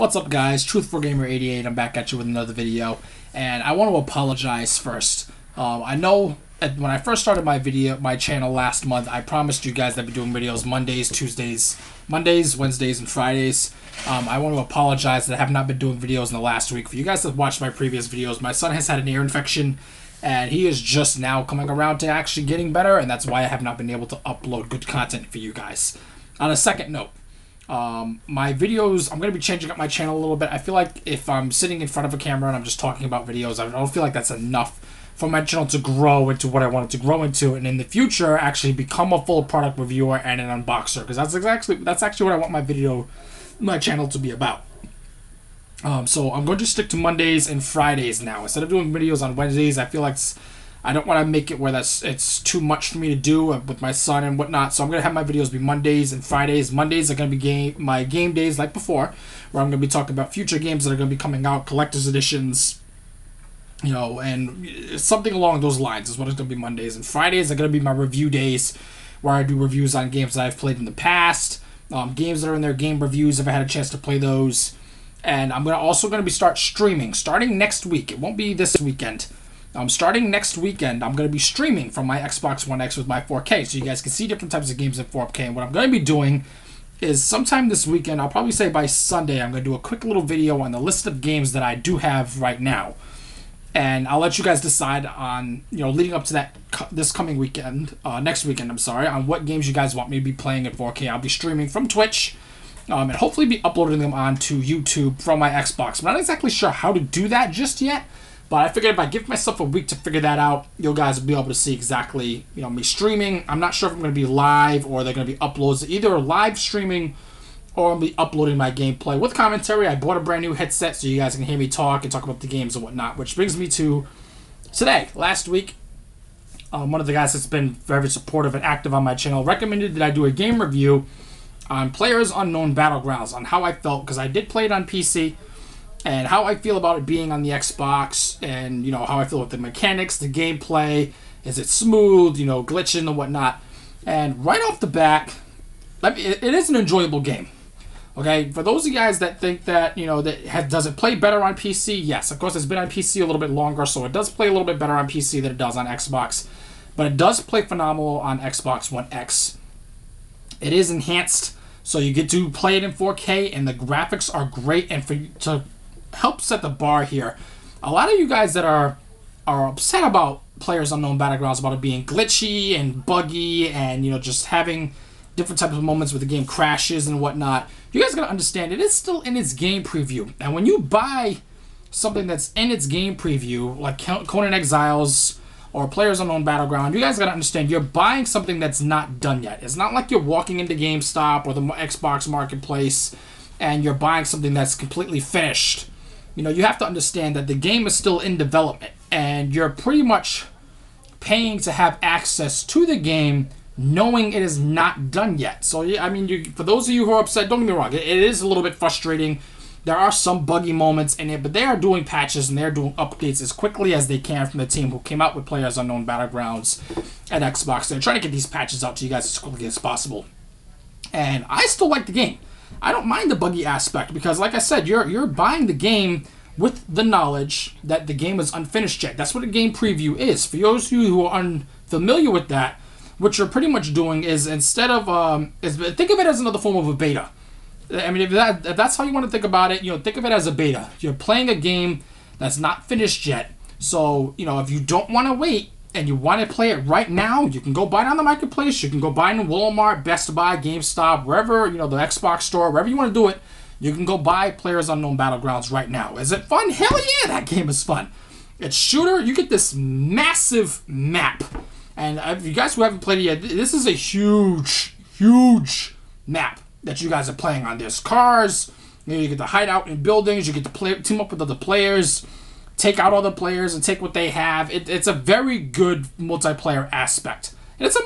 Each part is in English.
What's up, guys? Truthfulgamer88. I'm back at you with another video, and I want to apologize first. I know when I first started my channel last month, I promised you guys that I'd be doing videos Mondays, Wednesdays, and Fridays. I want to apologize that I have not been doing videos in the last week. For you guys that watched my previous videos, my son has had an ear infection, and he is just now coming around to actually getting better, and that's why I have not been able to upload good content for you guys. On a second note, my videos, I'm going to be changing up my channel a little bit. I feel like if I'm sitting in front of a camera and I'm just talking about videos, I don't feel like that's enough for my channel to grow into what I want it to grow into, and in the future actually become a full product reviewer and an unboxer, because that's actually what I want my channel to be about. So I'm going to stick to Mondays and Fridays now. Instead of doing videos on Wednesdays, I feel like I don't want to make it where it's too much for me to do with my son and whatnot. So I'm going to have my videos be Mondays and Fridays. Mondays are going to be my game days like before, where I'm going to be talking about future games that are going to be coming out, collector's editions, you know, and something along those lines is what it's going to be. Mondays and Fridays are going to be my review days, where I do reviews on games that I've played in the past, games that are in their game reviews if I had a chance to play those. And I'm also going to start streaming starting next week. It won't be this weekend. Starting next weekend, I'm going to be streaming from my Xbox One X with my 4K, so you guys can see different types of games in 4K. And what I'm going to be doing is sometime this weekend, I'll probably say by Sunday, I'm going to do a quick little video on the list of games that I do have right now. And I'll let you guys decide on, leading up to this coming weekend, next weekend, I'm sorry, on what games you guys want me to be playing in 4K. I'll be streaming from Twitch, and hopefully be uploading them onto YouTube from my Xbox. I'm not exactly sure how to do that just yet, but I figured if I give myself a week to figure that out, you guys will be able to see exactly, me streaming. I'm not sure if I'm going to be live or they're going to be uploads, either live streaming or I'll be uploading my gameplay with commentary. I bought a brand new headset so you guys can hear me talk and talk about the games and whatnot, which brings me to today. Last week, one of the guys that's been very supportive and active on my channel recommended that I do a game review on Playersunknown Battlegrounds, on how I felt, because I did play it on PC, and how I feel about it being on the Xbox, and how I feel with the mechanics, the gameplay, is it smooth, glitching and whatnot. And right off the bat, it is an enjoyable game. Okay, for those of you guys that think that does it play better on PC? Yes, of course it's been on PC a little bit longer, so it does play a little bit better on PC than it does on Xbox, but it does play phenomenal on Xbox One X. It is enhanced, so you get to play it in 4K, and the graphics are great. And to help set the bar here, a lot of you guys that are upset about Playersunknown Battlegrounds, about it being glitchy and buggy, and just having different types of moments where the game crashes and whatnot, you guys gotta understand it is still in its game preview. And when you buy something that's in its game preview, like Conan Exiles or Playersunknown Battleground, you guys gotta understand you're buying something that's not done yet. It's not like you're walking into GameStop or the Xbox Marketplace and you're buying something that's completely finished. You have to understand that the game is still in development, and you're pretty much paying to have access to the game knowing it is not done yet. So, yeah, I mean, for those of you who are upset, don't get me wrong, it is a little bit frustrating. There are some buggy moments in it, but they are doing patches and they're doing updates as quickly as they can from the team who came out with Playersunknown Battlegrounds at Xbox. They're trying to get these patches out to you guys as quickly as possible. And I still like the game. I don't mind the buggy aspect because, like I said, you're buying the game with the knowledge that the game is unfinished yet. That's what a game preview is. For those of you who are unfamiliar with that, what you're pretty much doing is, instead of think of it as another form of a beta. I mean, if that's how you want to think about it, think of it as a beta. You're playing a game that's not finished yet. So, if you don't want to wait and you want to play it right now, you can go buy it on the marketplace. You can go buy it in Walmart, Best Buy, GameStop, wherever, the Xbox store, wherever you want to do it. You can go buy Playersunknown Battlegrounds right now. Is it fun? Hell yeah, that game is fun. It's shooter. You get this massive map. And if you guys who haven't played it yet, this is a huge, huge map that you guys are playing on. There's cars, you get to hide out in buildings, you get to team up with other players, take out other players and take what they have. It's a very good multiplayer aspect. And it's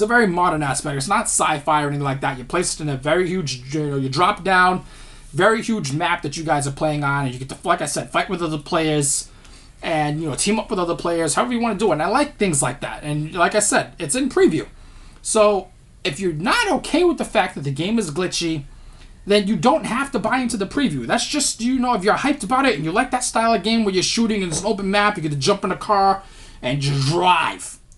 a very modern aspect. It's not sci-fi or anything like that. You place it in a very huge, you drop down, very huge map that you guys are playing on, and you get to, like I said, fight with other players and, team up with other players, however you want to do it. And I like things like that. And like I said, it's in preview. So if you're not okay with the fact that the game is glitchy, then you don't have to buy into the preview. That's just, you know, if you're hyped about it and you like that style of game where you're shooting and it's an open map, you get to jump in a car and just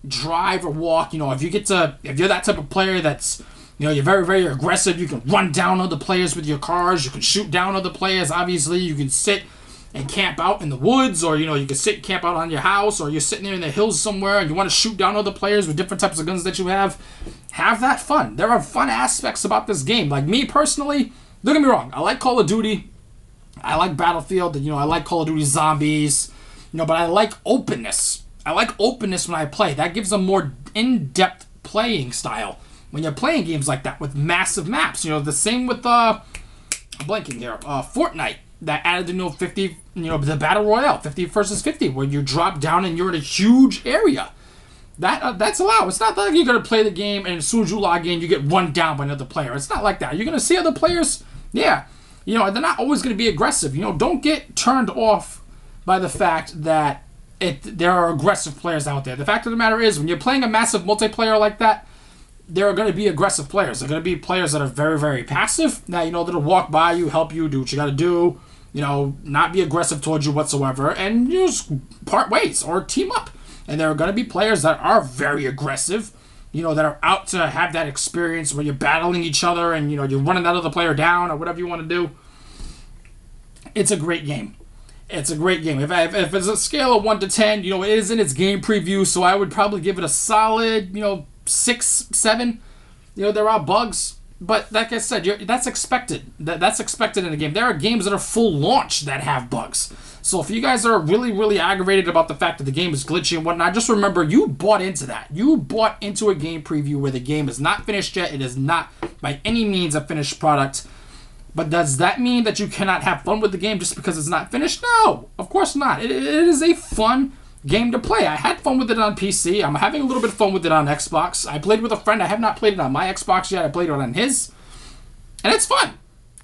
drive or walk. You know, if you're that type of player that's, you know, you're very, very aggressive, you can run down other players with your cars, you can shoot down other players. Obviously, you can sit and camp out in the woods, or, you know, you can sit and camp out on your house, or you're sitting there in the hills somewhere and you want to shoot down other players with different types of guns that you have. Have that fun. There are fun aspects about this game. Like me personally, don't get me wrong, I like Call of Duty, I like Battlefield, you know, I like Call of Duty Zombies, you know, but I like openness. I like openness when I play. That gives a more in-depth playing style when you're playing games like that with massive maps. You know, the same with I'm blanking here, Fortnite, that added, you know, 50, you know, the Battle Royale, 50 versus 50, where you drop down and you're in a huge area. That's allowed. It's not like you're going to play the game and as soon as you log in, you get run down by another player. It's not like that. You're going to see other players, yeah. You know, they're not always going to be aggressive. You know, don't get turned off by the fact that there are aggressive players out there. The fact of the matter is, when you're playing a massive multiplayer like that, there are going to be aggressive players. There are going to be players that are very, very passive. Now, you know, that'll walk by you, help you, do what you got to do, you know, not be aggressive towards you whatsoever, and you just part ways or team up. And there are going to be players that are very aggressive, you know, that are out to have that experience where you're battling each other and, you know, you're running that other player down or whatever you want to do. It's a great game. It's a great game. If it's a scale of 1 to 10, you know, it is in its game preview, so I would probably give it a solid, you know, 6, 7. You know, there are bugs, but like I said, that's expected. That's expected in a game. There are games that are full launch that have bugs. So if you guys are really, really aggravated about the fact that the game is glitchy and whatnot, just remember you bought into that. You bought into a game preview where the game is not finished yet. It is not by any means a finished product. But does that mean that you cannot have fun with the game just because it's not finished? No, of course not. It is a fun game to play. I had fun with it on PC. I'm having a little bit of fun with it on Xbox. I played with a friend. I have not played it on my Xbox yet. I played it on his. And it's fun.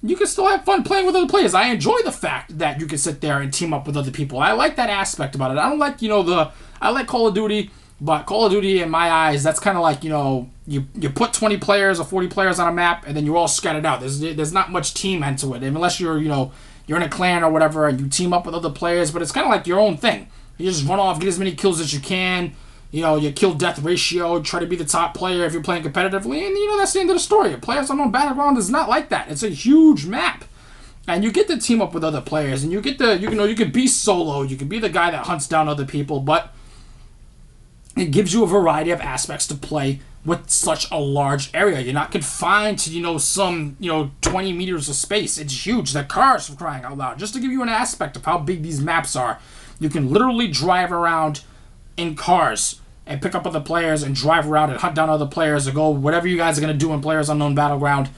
You can still have fun playing with other players. I enjoy the fact that you can sit there and team up with other people. I like that aspect about it. I don't like, you know, I like Call of Duty, but Call of Duty, in my eyes, that's kind of like, you know, you put 20 players or 40 players on a map, and then you're all scattered out. There's not much team into it, unless you're, you know, you're in a clan or whatever, and you team up with other players, but it's kind of like your own thing. You just run off, get as many kills as you can, you know, your kill-death ratio, try to be the top player if you're playing competitively, and, you know, that's the end of the story. Playersunknown Battleground is not like that. It's a huge map. And you get to team up with other players, and you get to, you know, you can be solo, you can be the guy that hunts down other people, but it gives you a variety of aspects to play with such a large area. You're not confined to, you know, some, you know, 20 meters of space. It's huge. The cars, for crying out loud. Just to give you an aspect of how big these maps are, you can literally drive around in cars and pick up other players and drive around and hunt down other players or go whatever you guys are going to do in Playersunknown Battleground.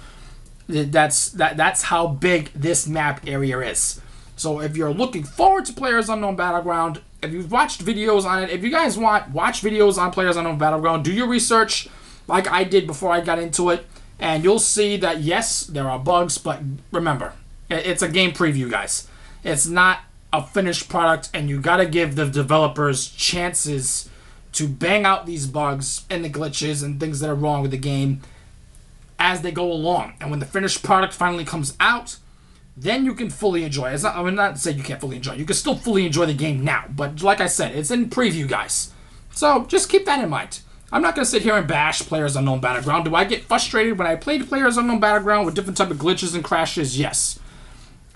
That's how big this map area is. So if you're looking forward to Playersunknown Battleground, if you've watched videos on it, if you guys watch videos on Playersunknown Battleground, do your research like I did before I got into it, and you'll see that yes, there are bugs, but remember, it's a game preview, guys. It's not a finished product, and you gotta give the developers chances to bang out these bugs and the glitches and things that are wrong with the game as they go along. And when the finished product finally comes out, then you can fully enjoy it. I'm not saying you can't fully enjoy it. You can still fully enjoy the game now. But like I said, it's in preview, guys. So just keep that in mind. I'm not going to sit here and bash Playersunknown Battleground. Do I get frustrated when I play Playersunknown Battleground with different type of glitches and crashes? Yes.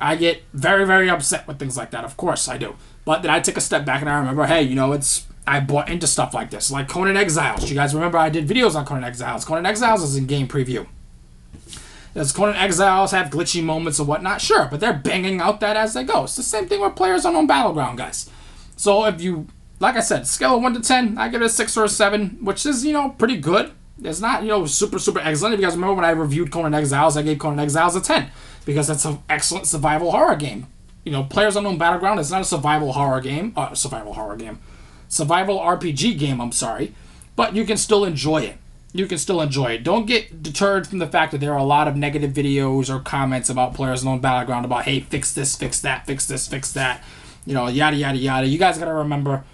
I get very, very upset with things like that. Of course I do. But then I take a step back and I remember, hey, you know, I bought into stuff like this. Like Conan Exiles. You guys remember I did videos on Conan Exiles. Conan Exiles is in game preview. Does Conan Exiles have glitchy moments or whatnot? Sure, but they're banging out that as they go. It's the same thing with Playersunknown Battleground, guys. So if you, like I said, scale of 1 to 10, I give it a 6 or a 7, which is, you know, pretty good. It's not, you know, super, super excellent. If you guys remember when I reviewed Conan Exiles, I gave Conan Exiles a 10 because it's an excellent survival horror game. You know, Playersunknown Battleground is not a survival horror game. Survival RPG game, I'm sorry. But you can still enjoy it. You can still enjoy it. Don't get deterred from the fact that there are a lot of negative videos or comments about Playersunknown Battleground about, hey, fix this, fix that, fix this, fix that, you know, yada, yada, yada. You guys got to remember,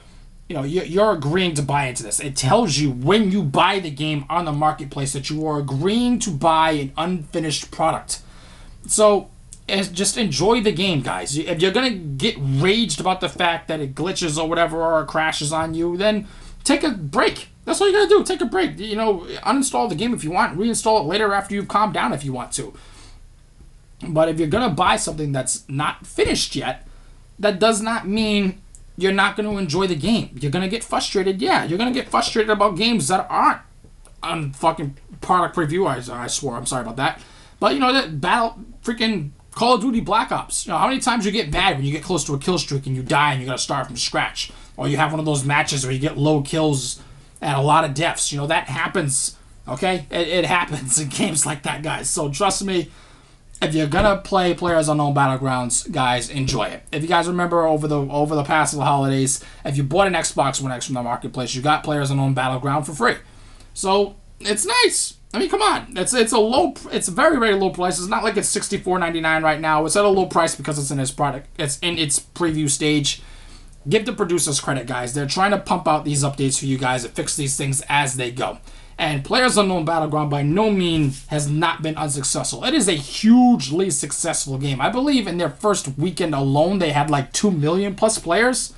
you know, you're agreeing to buy into this. It tells you when you buy the game on the marketplace that you are agreeing to buy an unfinished product. So just enjoy the game, guys. If you're gonna get raged about the fact that it glitches or whatever or it crashes on you, then take a break. That's all you gotta do. Take a break. You know, uninstall the game if you want. Reinstall it later after you've calmed down if you want to. But if you're gonna buy something that's not finished yet, that does not mean you're not going to enjoy the game. You're going to get frustrated. Yeah, you're going to get frustrated about games that aren't on fucking product preview. I swore. I'm sorry about that. But, you know, that freaking Call of Duty Black Ops. You know, how many times you get mad when you get close to a kill streak and you die and you got to start from scratch? Or you have one of those matches where you get low kills and a lot of deaths. You know, that happens, okay? It happens in games like that, guys. So trust me, if you're gonna play PlayerUnknown Battlegrounds, guys, enjoy it. If you guys remember over the past holidays, if you bought an Xbox One X from the marketplace, you got PlayerUnknown Battleground for free. So it's nice. I mean, come on. It's a very, very low price. It's not like it's $64.99 right now. It's at a low price because it's in its product. It's in its preview stage. Give the producers credit, guys. They're trying to pump out these updates for you guys and fix these things as they go. And PlayerUnknown Battleground by no means has not been unsuccessful. It is a hugely successful game. I believe in their first weekend alone, they had like 2 million plus players.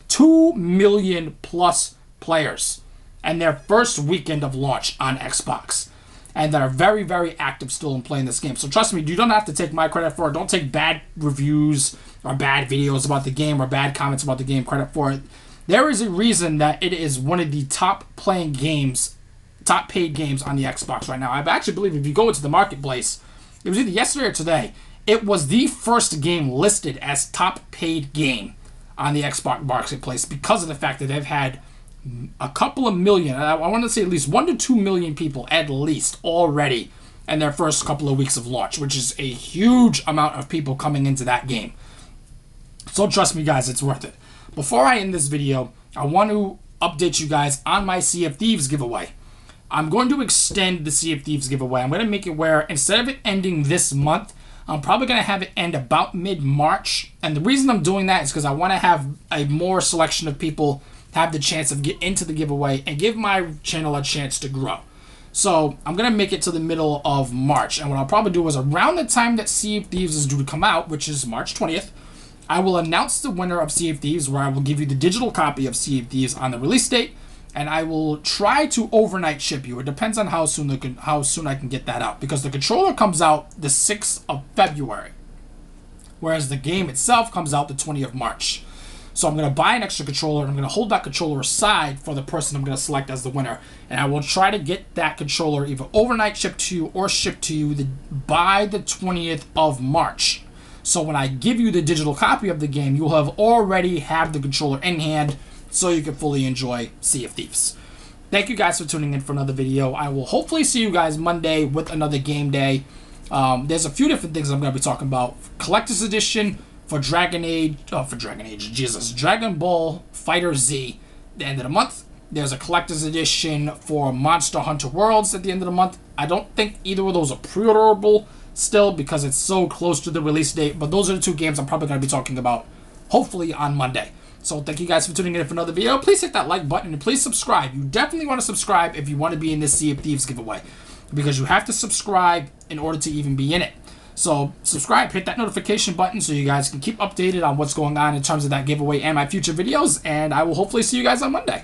2 million plus players. And their first weekend of launch on Xbox. And they're very, very active still in playing this game. So trust me, you don't have to take my credit for it. Don't take bad reviews or bad videos about the game or bad comments about the game credit for it. There is a reason that it is one of the top paid games on the Xbox right now. I actually believe if you go into the marketplace, it was either yesterday or today, it was the first game listed as top paid game on the Xbox marketplace because of the fact that they've had a couple of million, I want to say at least 1 to 2 million people at least already in their first couple of weeks of launch, which is a huge amount of people coming into that game. So trust me, guys, it's worth it. Before I end this video, I want to update you guys on my Sea of Thieves giveaway. I'm going to extend the Sea of Thieves giveaway. I'm going to make it where instead of it ending this month, I'm probably going to have it end about mid-March. And the reason I'm doing that is because I want to have a more selection of people have the chance of get into the giveaway and give my channel a chance to grow. So I'm going to make it to the middle of March. And what I'll probably do is around the time that Sea of Thieves is due to come out, which is March 20th, I will announce the winner of Sea of Thieves, where I will give you the digital copy of Sea of Thieves on the release date. And I will try to overnight ship you. It depends on how soon I can get that out. Because the controller comes out the 6th of February. Whereas the game itself comes out the 20th of March. So I'm going to buy an extra controller. And I'm going to hold that controller aside for the person I'm going to select as the winner. And I will try to get that controller either overnight shipped to you or shipped to you by the 20th of March. So when I give you the digital copy of the game, you'll have already had the controller in hand, so you can fully enjoy Sea of Thieves. Thank you guys for tuning in for another video. I will hopefully see you guys Monday with another game day. There's a few different things I'm going to be talking about. Collector's Edition for Dragon Ball Fighter Z at the end of the month. There's a Collector's Edition for Monster Hunter Worlds at the end of the month. I don't think either of those are pre-orderable still because it's so close to the release date. But those are the two games I'm probably going to be talking about hopefully on Monday. So thank you guys for tuning in for another video. Please hit that like button and please subscribe. You definitely want to subscribe if you want to be in this Sea of Thieves giveaway, because you have to subscribe in order to even be in it. So subscribe, hit that notification button so you guys can keep updated on what's going on in terms of that giveaway and my future videos. And I will hopefully see you guys on Monday.